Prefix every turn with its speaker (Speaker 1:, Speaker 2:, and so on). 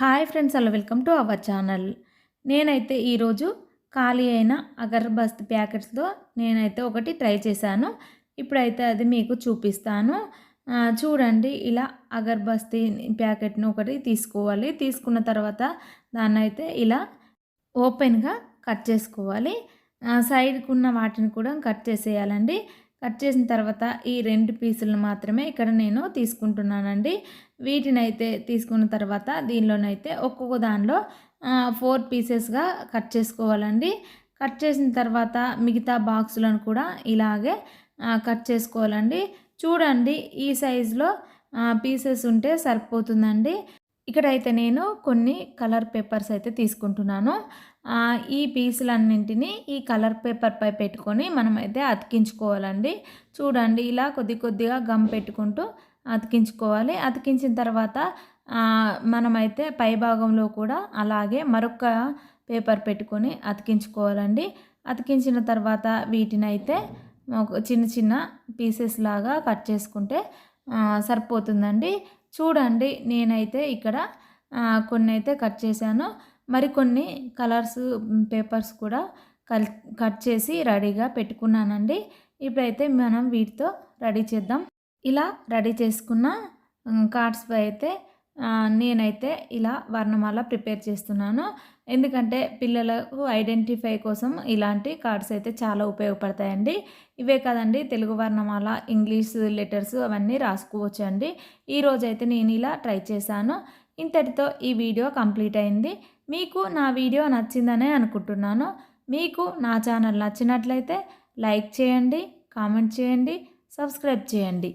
Speaker 1: Hi friends, hello welcome to our channel. నేనైతే ఈరోజు ఖాళీ అయిన అగరబత్తి ప్యాకెట్స్‌తో నేనైతే ఒకటి ట్రై చేశాను. ఇప్పుడైతే అది మీకు చూపిస్తాను. చూడండి, ఇలా అగరబత్తి ప్యాకెట్‌ని ఒకటి తీసుకోవాలి. తీసుకున్న తర్వాత దాన్నైతే ఇలా ఓపెన్‌గా కట్ చేసుకోవాలి. సైడ్‌కున్న వాటిని కూడా కట్ చేసేయాలండి. కట్ చేసిన తర్వాత ఈ 2 పీసులను మాత్రమే ఇక్కడ నేను తీసుకుంటున్నానండి. వీటినైతే తీసుకున్న తర్వాత దీనిలోనైతే ఒక్కొక్క దానిలో 4 పీసెస్‌గా కట్ చేసుకోవాలండి. కట్ చేసిన తర్వాత మిగతా బాక్సులను కూడా ఇలాగే కట్ చేసుకోవాలండి. చూడండి, ఈ సైజులో పీసెస్ ఉంటే సరిపోతుందండి. ఇక్కడైతే నేను కొన్ని కలర్ పేపర్స్ అయితే తీసుకుంటున్నాను. ఈ పీసులన్నింటినీ ఈ కలర్ పేపర్‌పై పెట్టుకొని మనమైతే అతికించుకోవాలండి. చూడండి, ఇలా కొద్ది కొద్దిగా గమ్ పెట్టుకుంటూ అతికించుకోవాలి. అతికించిన తర్వాత మనమైతే పై భాగంలో కూడా అలాగే మరొక పేపర్ పెట్టుకొని అతికించుకోవాలండి. అతికించిన తర్వాత వీటినైతే ఒక చిన్న చిన్న పీసెస్ లాగా కట్ చేసుకుంటే సరిపోతుందండి. చూడండి, నేనైతే ఇక్కడ కొన్నైతే కట్ చేశాను. మరికొన్ని కలర్స్ పేపర్స్ కూడా కట్ చేసి రెడీగా పెట్టుకున్నానండి. ఇప్పుడైతే మనం వీటితో రెడీ చేద్దాం. ఇలా రెడీ చేసుకున్న కార్డ్స్‌పై అయితే నేనైతే ఇలా వర్ణమాల ప్రిపేర్ చేస్తున్నాను. ఎందుకంటే పిల్లలకు ఐడెంటిఫై కోసం ఇలాంటి కార్డ్స్ అయితే చాలా ఉపయోగపడతాయండి. ఇవే కదండి, తెలుగు వర్ణమాల, ఇంగ్లీష్ లెటర్స్ అవన్నీ రాసుకోవచ్చండి. ఈరోజైతే నేను ఇలా ట్రై చేశాను. ఇంతటితో ఈ వీడియో కంప్లీట్ అయింది. మీకు నా వీడియో నచ్చిందనే అనుకుంటున్నాను. మీకు నా ఛానల్ నచ్చినట్లయితే లైక్ చేయండి, కామెంట్ చేయండి, సబ్స్క్రైబ్ చేయండి.